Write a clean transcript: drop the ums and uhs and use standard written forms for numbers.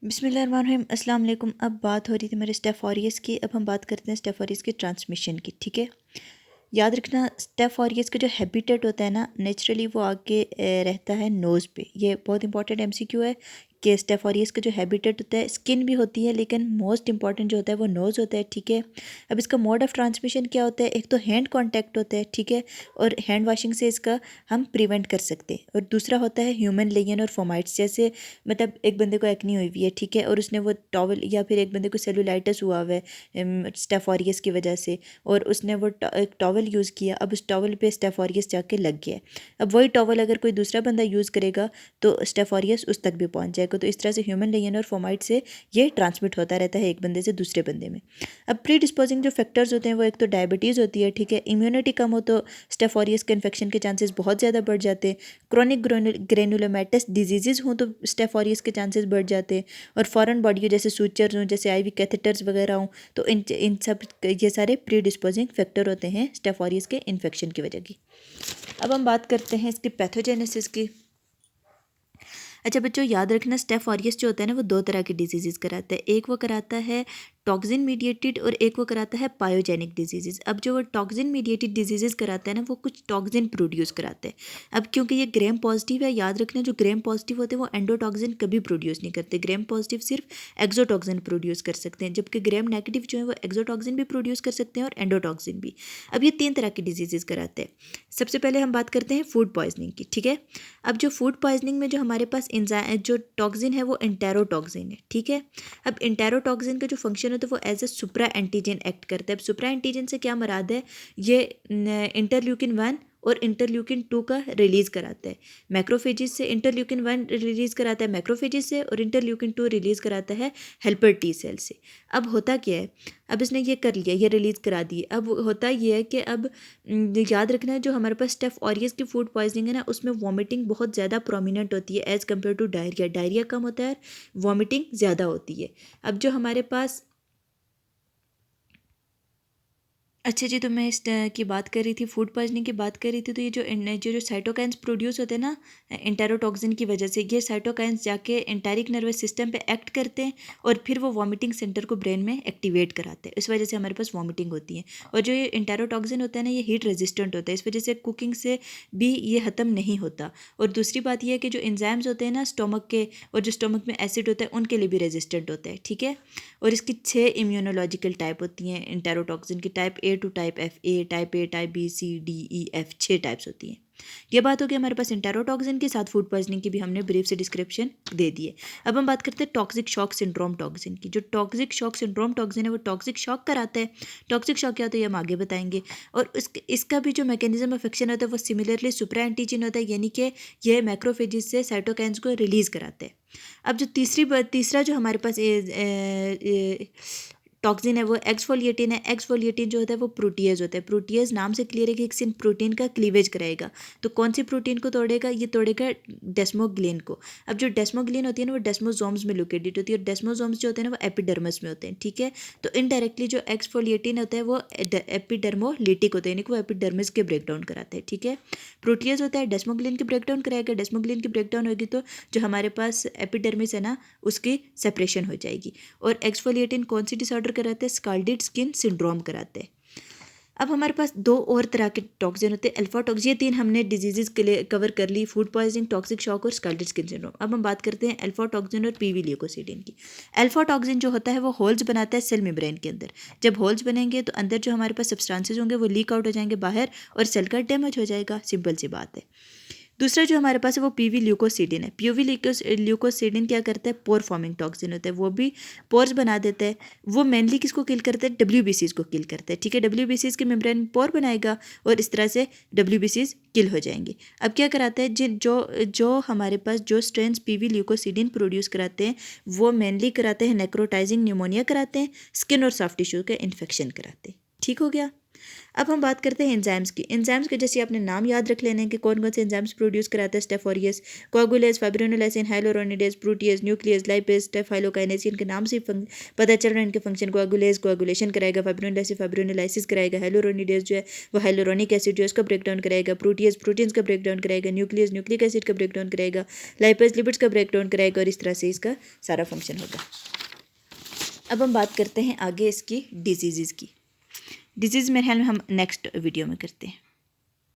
बिस्मिल्लाहिर्रहमानिर्रहीम अस्सलाम वालेकुम। अब बात हो रही थी मेरे स्टेफ ऑरियस की। अब हम बात करते हैं स्टेफ ऑरियस की ट्रांसमिशन की। ठीक है, याद रखना स्टेफ ऑरियस का जो हैबिटेट होता है ना, नेचुरली वो आके रहता है नोज़ पे। ये बहुत इंपॉर्टेंट एमसीक्यू है कि स्टेफ ऑरियस का जो हैबिटेट होता है, स्किन भी होती है लेकिन मोस्ट इंपॉर्टेंट जो होता है वो नोज़ होता है। ठीक है, अब इसका मोड ऑफ ट्रांसमिशन क्या होता है? एक तो हैंड कांटेक्ट होता है, ठीक है, और हैंड वाशिंग से इसका हम प्रिवेंट कर सकते हैं। और दूसरा होता है ह्यूमन लेगियन और फोमाइट्स। जैसे मतलब एक बंदे को एक्नी हुई हुई है, ठीक है, और उसने वो टॉवल, या फिर एक बंदे को सेलुलाइटिस हुआ हुआ है स्टेफ ऑरियस की वजह से, और उसने वो एक टॉवल यूज़ किया। अब उस टॉवल पे स्टेफ ऑरियस जाके लग गया है। अब वही टॉवल अगर कोई दूसरा बंदा यूज़ करेगा तो स्टेफ ऑरियस उस तक भी पहुंच जाएगा। तो इस तरह से ह्यूमन लेगियन और फोमाइट से ये ट्रांसमिट होता रहता है एक बंदे से दूसरे बंदे में। अब प्री डिस्पोजिंग जो फैक्टर्स होते हैं वो एक तो डायबिटीज़ होती है, ठीक है, इम्यूनिटी कम हो तो स्टेफ ऑरियस के इन्फेक्शन के चांसेस बहुत ज़्यादा बढ़ जाते हैं। क्रॉनिक ग्रेनुलोमेटस डिजीज़ हों तो स्टेफ ऑरियस के चांसेस बढ़ जाते हैं। और फॉरेन बॉडी जैसे सूचर्स हों, जैसे आईवी कैथेटर्स वगैरह हों, तो इन सब ये सारे प्री डिस्पोजिंग फैक्टर होते हैं स्टेफ ऑरियस के इन्फेक्शन की वजह की। अब हम बात करते हैं इसकी पैथोजेनेसिस की। अच्छा बच्चों, याद रखना स्टेफ ऑरियस जो होता है ना वो दो तरह की डिजीज़ कराता है। एक वो कराता है टॉक्सिन मीडिएटेड और एक वो कराता है पायोजेनिक डिजीज़। अब जो वो टॉक्सिन मीडिएटेड डिजीज़ कराता है ना, वो कुछ टॉक्सिन प्रोड्यूस कराते हैं। अब क्योंकि ये ग्रेम पॉजिटिव है, याद रखना जो ग्रेम पॉजिटिव होते हैं वो एंडोटॉक्सिन कभी प्रोड्यूस नहीं करते। ग्रेम पॉजिटिव सिर्फ एक्सोटॉक्सिन प्रोड्यूस कर सकते हैं, जबकि ग्रेम नेगेटिव जो है वो एक्सोटॉक्सिन भी प्रोड्यूस कर सकते हैं और एंडोटॉक्सिन भी। अब ये तीन तरह की डिजीज़ कराते हैं। सबसे पहले हम बात करते हैं फूड पॉइजनिंग की। ठीक है, अब जो फूड पॉइजनिंग में जो हमारे पास जो टॉक्सिन है वो इंटेरोटॉक्सिन है। ठीक है, अब इंटेरोटॉक्सिन का जो फंक्शन होता है वो as a superantigen act करता है। अब सुप्रा एंटीजन से क्या मुराद है? ये इंटरल्यूकिन 1 और इंटरल्यूकिन 2 का रिलीज़ कराता है। मैक्रोफेजिस से इंटरल्यूकिन 1 रिलीज़ कराता है मैक्रोफेजिस से, और इंटरल्यूकिन 2 रिलीज़ कराता है हेल्पर टी सेल से। अब होता क्या है, अब इसने ये कर लिया, ये रिलीज़ करा दी। अब होता ये है कि अब याद रखना है जो हमारे पास स्टेफ ऑरियस की फूड पॉइजनिंग है ना, उसमें वॉमिटिंग बहुत ज़्यादा प्रोमिनेंट होती है as compare to diarrhoea. Diarrhoea कम होता है, वॉमिटिंग ज़्यादा होती है। अब जो हमारे पास, अच्छा जी, तो मैं इस की बात कर रही थी, फूड पॉइजनिंग की बात कर रही थी। तो ये जो साइटोकाइंस प्रोड्यूस होते हैं ना इंटेरोटॉक्सिन की वजह से, ये साइटोकाइंस जाके एंटारिक नर्वस सिस्टम पे एक्ट करते हैं और फिर वो वॉमिटिंग सेंटर को ब्रेन में एक्टिवेट कराते हैं। इस वजह से हमारे पास वॉमिटिंग होती है। और जो ये इंटेरोटॉक्सिन होता है ना, ये हीट रेजिस्टेंट होता है, इस वजह से कुकिंग से भी ये ख़त्म नहीं होता। और दूसरी बात यह है कि जो एंजाइम्स होते हैं ना स्टोमक के, और जो स्टोमक में एसिड होता है उनके लिए भी रेजिस्टेंट होता है। ठीक है, और इसकी 6 इम्यूनोलॉजिकल टाइप होती हैं इंटेरोटॉक्सिन की। Type A to type F, A type A, type B, C, D, E, F, 6 types होती हैं। ये बात होगी हमारे पास इंटेरोटॉक्सिन के साथ फूड पॉइजनिंग की भी हमने ब्रीफ से डिस्क्रिप्शन दे दी है। अब हम बात करते हैं टॉक्सिक शॉक सिंड्रोम टॉक्सिन की। जो टॉक्सिक शॉक सिंड्रोम टॉक्सिन है वो टॉक्सिक शॉक कराता है। टॉक्सिक शॉक क्या होता है ये हम आगे बताएंगे। और इसका भी जो मैकेनिज्म ऑफ एक्शन होता है वो सिमिलरली सुप्रा एंटीजन होता है, यानी कि ये मैक्रोफेजिस से साइटोकाइंस को रिलीज़ कराते हैं। अब जो तीसरा जो हमारे पास टॉक्सिन है वो एक्सफोलिएटिन है। एक्सफोलिएटिन जो होता है वो प्रोटीएज होता है। प्रोटीएज नाम से क्लियर है कि किसी प्रोटीन का क्लीवेज कराएगा। तो कौन सी प्रोटीन को तोड़ेगा? ये तोड़ेगा डेस्मोग्लिन को। अब जो डेस्मोग्लिन होती है ना वो डेस्मोसोम्स में लोकेटेड होती है, और डेस्मोसोम्स जो होते हैं ना वो एपिडर्मिस में होते हैं। ठीक है, तो इनडायरेक्टली जो एक्सफोलिएटिन होता है वो एपिडर्मोलिटिक होता है, यानी कि वो एपिडर्मिस के ब्रेकडाउन कराते हैं। ठीक है, प्रोटीएज होता है डेस्मोग्लिन की ब्रेकडाउन कराएगा। डेस्मोग्लिन की ब्रेकडाउन होगी तो जो हमारे पास एपिडर्मिस है ना उसकी सेपरेशन हो जाएगी। और एक्सफोलिएटिन कौन सी डिसऑर्डर कराते हैं? स्काल्डेड स्किन सिंड्रोम कराते हैं। अब हमारे पास दो और तरह के टॉक्सिन होते हैं, अल्फा टॉक्सिन। ये तीन हमने डिजीजेज के लिए कवर कर ली, फूड पॉइजनिंग, टॉक्सिक शॉक और स्काल्डेड स्किन सिंड्रोम। अब हम बात करते हैं अल्फा टॉक्सिन और पीवी ल्यूकोसिडिन की। अल्फा टॉक्सिन जो होता है वो होल्स बनाता है सेल मेम्ब्रेन के अंदर। जब होल्स बनेंगे तो अंदर जो हमारे पास सब्सटेंसेस होंगे वो लीक आउट हो जाएंगे बाहर, और सेल का डैमेज हो जाएगा। सिंपल सी बात है। दूसरा जो हमारे पास है वो पीवी ल्यूकोसिडिन है। पीवी ल्यूकोसिडिन क्या करता है? पोर फॉर्मिंग टॉक्सिन होता है, वो भी पोर्स बना देता है। वो मेनली किसको किल करता है? डब्ल्यूबीसीज को किल करता है। ठीक है, डब्ल्यूबीसीज के मेम्ब्रेन में पोर बनाएगा और इस तरह से डब्ल्यूबीसीज किल हो जाएंगे। अब क्या कराता है? जिन जो हमारे पास जो स्ट्रेन्स पीवी ल्यूकोसिडिन प्रोड्यूस कराते हैं वो मेनली कराते हैं नेक्रोटाइजिंग न्यूमोनिया कराते हैं, स्किन और सॉफ्ट टिश्यू का इन्फेक्शन कराते हैं। ठीक हो गया। अब हम बात करते हैं एंजाइम्स की। एंजाइम्स के जैसे अपने नाम याद रख लेने कि कौन कौन से एंजाइम्स प्रोड्यूस कराता है Staph aureus, coagulase, fibrinolysin, hyaluronidase, protease, nucleus, lipase, staphylokinase. इनके नाम से पता चल रहा है इनके फंक्शन। कोगुलेज कोगुलेशन कराएगा, फाइब्रिनोलाइसिन फाइब्रिनोलाइसिस कराएगा, हाइलोरोनिडेज जो है वो हाइलोरोनिक एसिड जो है उसका ब्रेकडाउन कराएगा, प्रोटीएज प्रोटीन्स का ब्रेकडाउन कराएगा, न्यूक्लियस न्यूक्लिक एसिड का ब्रेकडाउन कराएगा, लाइपेज लिपिड्स का ब्रेकडाउन कराएगा, और इस तरह से इसका सारा फंक्शन होगा। अब हम बात करते हैं आगे इसकी डिजीज़ की। डिजीज़ मेरे ख्याल में हम नेक्स्ट वीडियो में करते हैं।